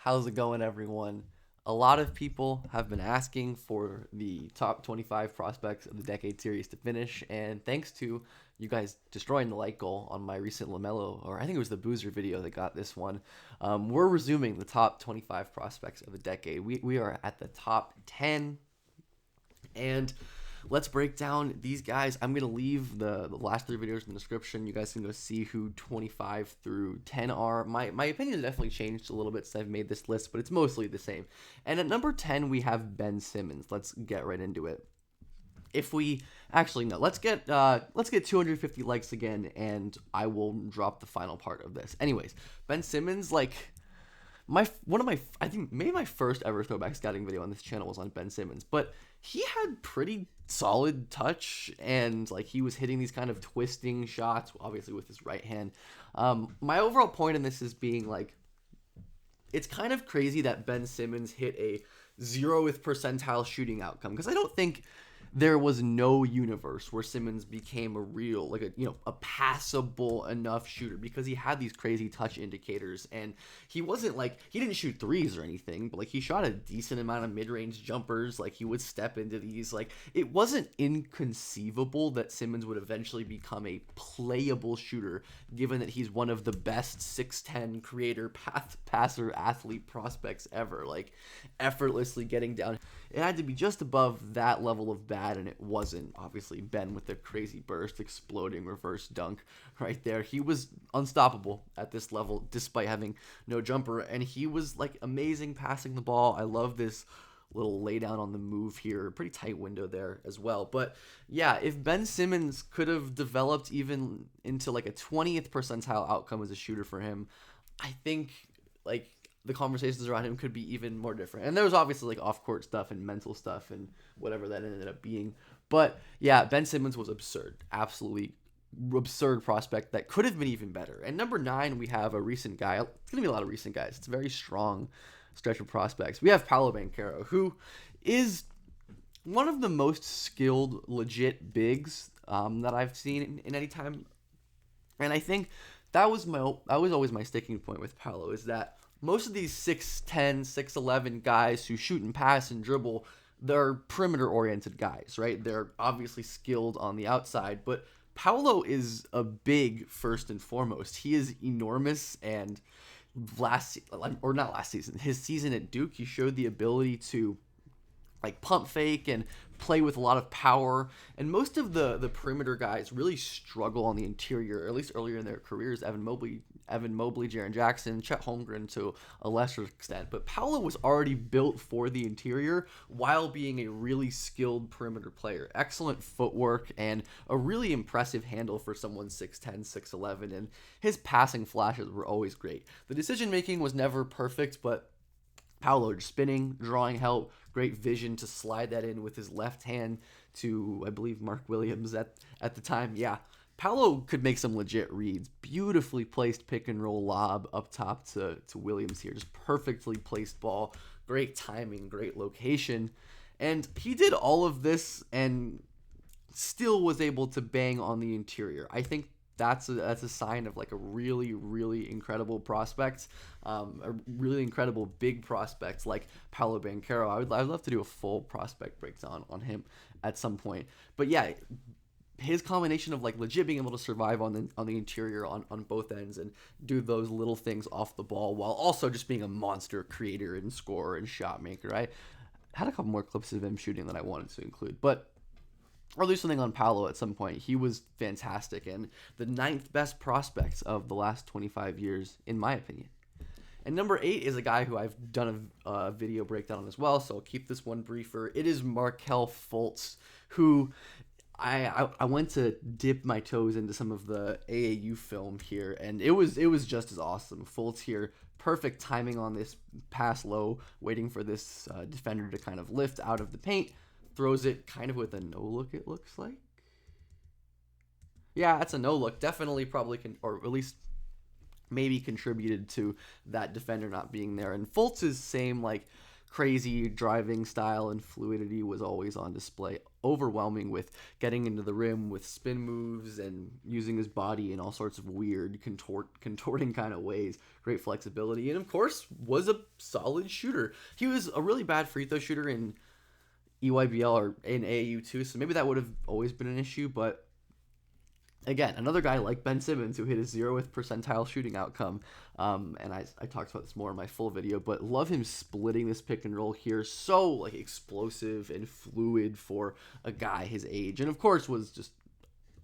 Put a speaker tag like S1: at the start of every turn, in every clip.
S1: How's it going, everyone? A lot of people have been asking for the top 25 prospects of the decade series to finish, and thanks to you guys destroying the like goal on my recent LaMelo, or I think it was the Boozer video that got this one, we're resuming the top 25 prospects of the decade. We are at the top 10, and let's break down these guys. I'm going to leave the last three videos in the description. You guys can go see who 25 through 10 are. My opinion has definitely changed a little bit since I've made this list, but it's mostly the same. And at number 10, we have Ben Simmons. Let's get right into it. If we actually no, let's get 250 likes again, and I will drop the final part of this. Anyways, Ben Simmons, like my one of my I think maybe my first ever throwback scouting video on this channel was on Ben Simmons, but he had pretty solid touch, and like he was hitting these kind of twisting shots, obviously with his right hand. My overall point in this is being like, it's kind of crazy that Ben Simmons hit a 0th percentile shooting outcome, because I don't think there was no universe where Simmons became a real, like a passable enough shooter, because he had these crazy touch indicators, and he wasn't like, he didn't shoot threes or anything, but like he shot a decent amount of mid-range jumpers. Like he would step into these, like it wasn't inconceivable that Simmons would eventually become a playable shooter, given that he's one of the best 6'10 creator, passer, athlete prospects ever, like effortlessly getting down. It had to be just above that level of bad, and it wasn't. Obviously, Ben with the crazy burst, exploding reverse dunk right there. He was unstoppable at this level despite having no jumper, and he was like amazing passing the ball. I love this little lay down on the move here. Pretty tight window there as well. But yeah, if Ben Simmons could have developed even into like a 20th percentile outcome as a shooter for him, I think like the conversations around him could be even more different. And there was obviously like off court stuff and mental stuff and whatever that ended up being. But yeah, Ben Simmons was absurd. Absolutely absurd prospect that could have been even better. And number 9, we have a recent guy. It's going to be a lot of recent guys. It's a very strong stretch of prospects. We have Paolo Banchero, who is one of the most skilled, legit bigs that I've seen in any time. And I think that was always my sticking point with Paolo, is that most of these 6'10, 6'11 guys who shoot and pass and dribble, they're perimeter oriented guys, right? They're obviously skilled on the outside, but Paolo is a big first and foremost. He is enormous, and not last season, his season at Duke, he showed the ability to like pump fake and play with a lot of power. And most of the perimeter guys really struggle on the interior, or at least earlier in their careers. Evan Mobley, Jaren Jackson, Chet Holmgren to a lesser extent. But Paolo was already built for the interior while being a really skilled perimeter player. Excellent footwork and a really impressive handle for someone 6'10, 6'11. And his passing flashes were always great. The decision making was never perfect, but Paolo spinning, drawing help, great vision to slide that in with his left hand to, I believe, Mark Williams at the time. Yeah, Paolo could make some legit reads. Beautifully placed pick and roll lob up top to Williams here. Just perfectly placed ball. Great timing, great location. And he did all of this and still was able to bang on the interior. I think that's a sign of like a really, really incredible prospect, a really incredible big prospect like Paolo Banchero. I'd love to do a full prospect breakdown on him at some point. But yeah, his combination of like legit being able to survive on the interior on both ends and do those little things off the ball while also just being a monster creator and scorer and shot maker. I had a couple more clips of him shooting that I wanted to include, but or do something on Paolo at some point. He was fantastic and the 9th best prospect of the last 25 years, in my opinion. And number 8 is a guy who I've done a video breakdown on as well, so I'll keep this one briefer. It is Markelle Fultz, who I went to dip my toes into some of the AAU film here, and it was just as awesome. Fultz here, perfect timing on this pass low, waiting for this defender to kind of lift out of the paint. Throws it kind of with a no look, it looks like. Yeah, that's a no look. Definitely probably or at least maybe contributed to that defender not being there. And Fultz's same like crazy driving style and fluidity was always on display. Overwhelming with getting into the rim with spin moves and using his body in all sorts of weird contorting kind of ways. Great flexibility, and of course was a solid shooter. He was a really bad free throw shooter in EYBL or in AAU too, so maybe that would have always been an issue, but again, another guy like Ben Simmons who hit a 0th percentile shooting outcome. And I talked about this more in my full video, but love him splitting this pick and roll here. So like explosive and fluid for a guy his age. And of course was just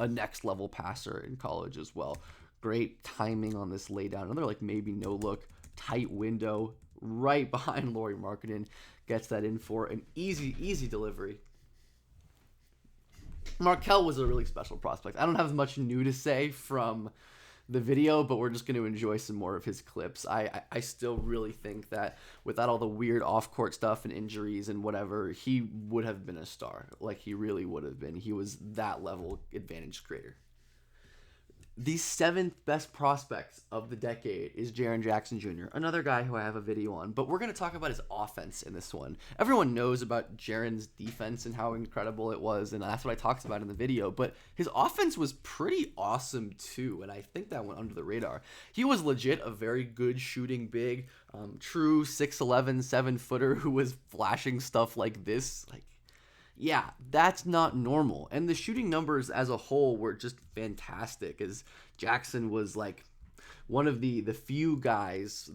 S1: a next level passer in college as well. Great timing on this laydown. Another like maybe no look, tight window right behind Lauri Markkanen. Gets that in for an easy delivery. Markelle was a really special prospect. I don't have much new to say from the video, but we're just going to enjoy some more of his clips. I still really think that without all the weird off-court stuff and injuries and whatever, he would have been a star. Like, he really would have been. He was that level advantage creator. The 7th best prospect of the decade is Jaren Jackson Jr., another guy who I have a video on, but we're going to talk about his offense in this one. Everyone knows about Jaren's defense and how incredible it was, and that's what I talked about in the video, but his offense was pretty awesome too, and I think that went under the radar. He was legit a very good shooting big, true 6'11", 7-footer who was flashing stuff like this, yeah, that's not normal. And the shooting numbers as a whole were just fantastic, as Jackson was like one of the few guys,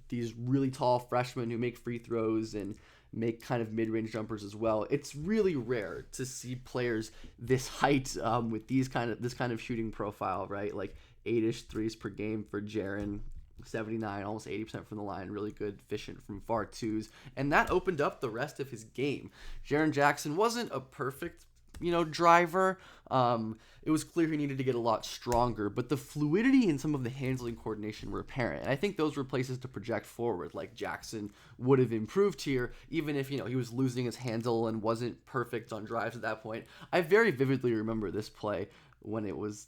S1: these really tall freshmen who make free throws and make kind of mid-range jumpers as well. It's really rare to see players this height with this kind of shooting profile, right? Like 8-ish threes per game for Jaren. 79, almost 80% from the line, really good, efficient from far twos, and that opened up the rest of his game. Jaren Jackson wasn't a perfect, driver. It was clear he needed to get a lot stronger, but the fluidity and some of the handling coordination were apparent, and I think those were places to project forward. Like Jackson would have improved here, even if, he was losing his handle and wasn't perfect on drives at that point. I very vividly remember this play when it was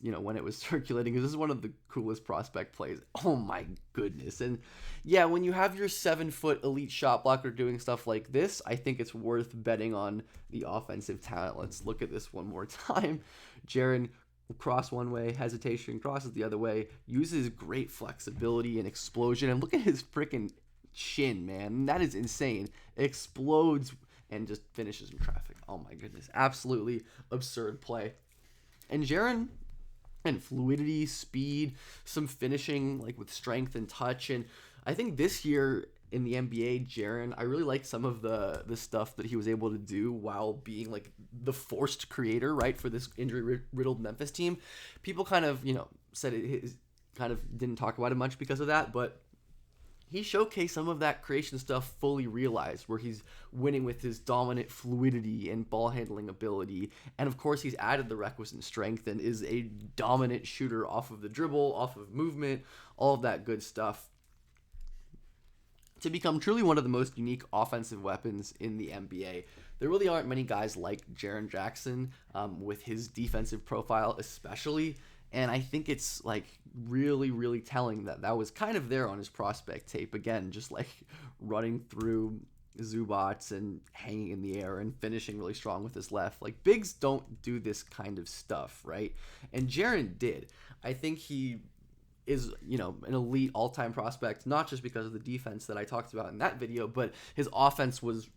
S1: circulating, because this is one of the coolest prospect plays. Oh my goodness. And yeah, when you have your 7-foot elite shot blocker doing stuff like this, I think it's worth betting on the offensive talent. Let's look at this one more time. Jaren cross one way, hesitation, crosses the other way, uses great flexibility and explosion, and look at his freaking shin, man. That is insane. Explodes and just finishes in traffic. Oh my goodness. Absolutely absurd play. And Jaren, and fluidity, speed, some finishing like with strength and touch. And I think this year in the NBA, Jaren, I really liked some of the stuff that he was able to do while being like the forced creator, right, for this injury-riddled Memphis team. People kind of, said it kind of didn't talk about it much because of that, but he showcased some of that creation stuff fully realized, where he's winning with his dominant fluidity and ball handling ability. And of course, he's added the requisite strength and is a dominant shooter off of the dribble, off of movement, all of that good stuff, to become truly one of the most unique offensive weapons in the NBA. There really aren't many guys like Jaren Jackson with his defensive profile especially. And I think it's like really, really telling that was kind of there on his prospect tape. Again, just like running through Zubats and hanging in the air and finishing really strong with his left. Like, bigs don't do this kind of stuff, right? And Jaren did. I think he is, an elite all-time prospect, not just because of the defense that I talked about in that video, but his offense was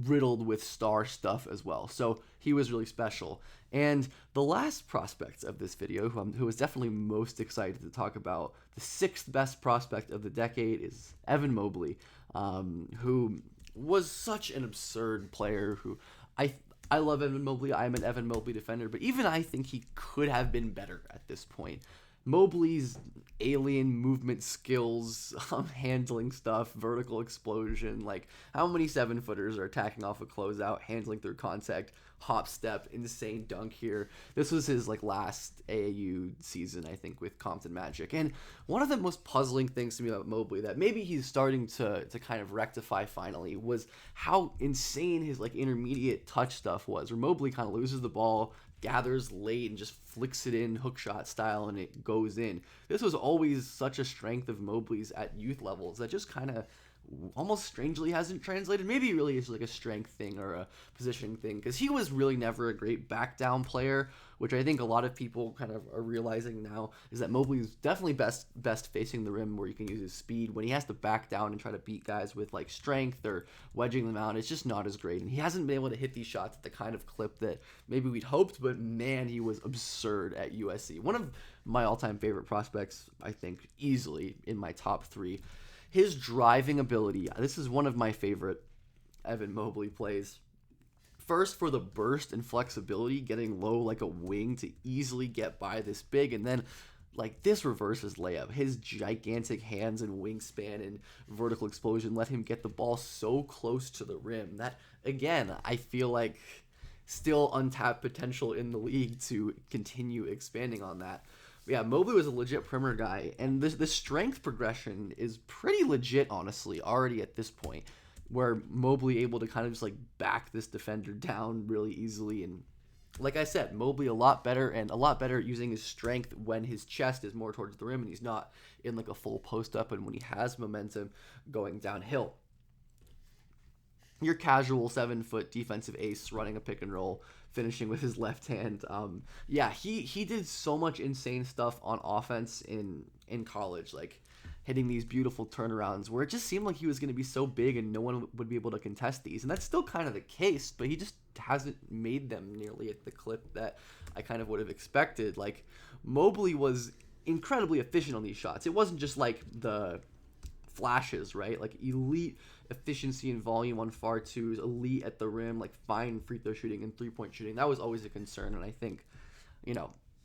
S1: riddled with star stuff as well. So he was really special. And the last prospect of this video, who was definitely most excited to talk about, the 6th best prospect of the decade, is Evan Mobley, who was such an absurd player. Who I love Evan Mobley. I'm an Evan Mobley defender, but even I think he could have been better at this point. Mobley's alien movement skills, handling stuff, vertical explosion, like how many 7-footers are attacking off a closeout, handling through contact, hop step, insane dunk here. This was his last AAU season, I think, with Compton Magic. And one of the most puzzling things to me about Mobley that maybe he's starting to kind of rectify finally was how insane his intermediate touch stuff was, where Mobley kind of loses the ball, gathers late and just flicks it in hook shot style and it goes in. This was always such a strength of Mobley's at youth levels that just kind of almost strangely hasn't translated. Maybe it really is like a strength thing or a positioning thing, because he was really never a great back down player, which I think a lot of people kind of are realizing now is that Mobley is definitely best facing the rim where you can use his speed. When he has to back down and try to beat guys with like strength or wedging them out, it's just not as great. And he hasn't been able to hit these shots at the kind of clip that maybe we'd hoped, but man, he was absurd at USC. One of my all-time favorite prospects, I think, easily in my top 3. His driving ability, this is one of my favorite Evan Mobley plays. First, for the burst and flexibility, getting low like a wing to easily get by this big, and then like this reverses layup. His gigantic hands and wingspan and vertical explosion let him get the ball so close to the rim that, again, I feel like still untapped potential in the league to continue expanding on that. But yeah, Mobley was a legit perimeter guy, and the strength progression is pretty legit, honestly, already at this point, where Mobley able to kind of just like back this defender down really easily. And like I said, Mobley a lot better at using his strength when his chest is more towards the rim and he's not in like a full post up and when he has momentum going downhill. Your casual 7-foot defensive ace running a pick and roll, finishing with his left hand. Yeah, he did so much insane stuff on offense in college, like hitting these beautiful turnarounds where it just seemed like he was going to be so big and no one would be able to contest these. And that's still kind of the case, but he just hasn't made them nearly at the clip that I kind of would have expected. Like, Mobley was incredibly efficient on these shots. It wasn't just like the flashes, right? Like elite efficiency and volume on far twos, elite at the rim, like fine free throw shooting and 3-point shooting. That was always a concern, and I think,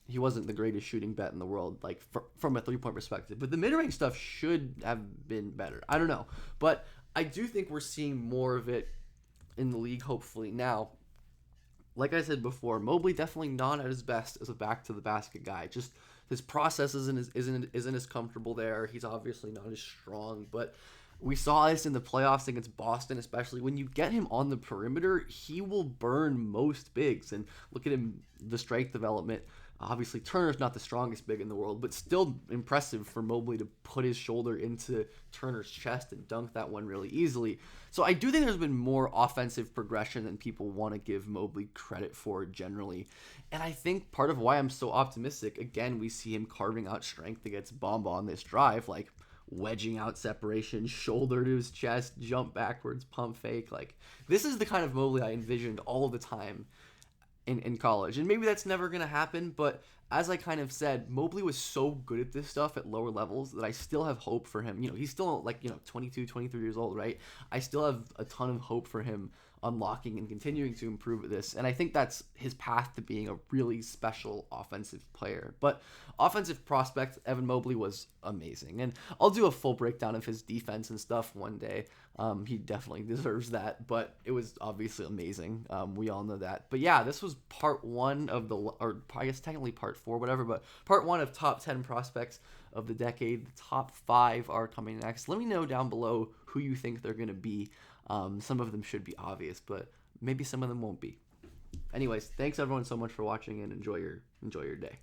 S1: he wasn't the greatest shooting bet in the world, like from a 3-point perspective. But the mid-range stuff should have been better. I don't know, but I do think we're seeing more of it in the league, hopefully. Now, like I said before, Mobley definitely not at his best as a back to the basket guy. Just his process isn't as comfortable there. He's obviously not as strong, but we saw this in the playoffs against Boston, especially when you get him on the perimeter, he will burn most bigs. And look at him, the strength development. Obviously, Turner's not the strongest big in the world, but still impressive for Mobley to put his shoulder into Turner's chest and dunk that one really easily. So I do think there's been more offensive progression than people want to give Mobley credit for generally. And I think part of why I'm so optimistic, again, we see him carving out strength against Bamba on this drive, like wedging out separation, shoulder to his chest, jump backwards, pump fake. Like, this is the kind of Mobley I envisioned all the time in college. And maybe that's never going to happen, but as I kind of said, Mobley was so good at this stuff at lower levels that I still have hope for him. He's still 22, 23 years old, right? I still have a ton of hope for him unlocking and continuing to improve at this. And I think that's his path to being a really special offensive player. But offensive prospect, Evan Mobley was amazing. And I'll do a full breakdown of his defense and stuff one day. He definitely deserves that, but it was obviously amazing. We all know that. But yeah, this was part 1 of or I guess technically part 4, whatever, but part 1 of top 10 prospects of the decade. The top 5 are coming next. Let me know down below who you think they're going to be. Some of them should be obvious, but maybe some of them won't be. Anyways, thanks everyone so much for watching, and enjoy your day.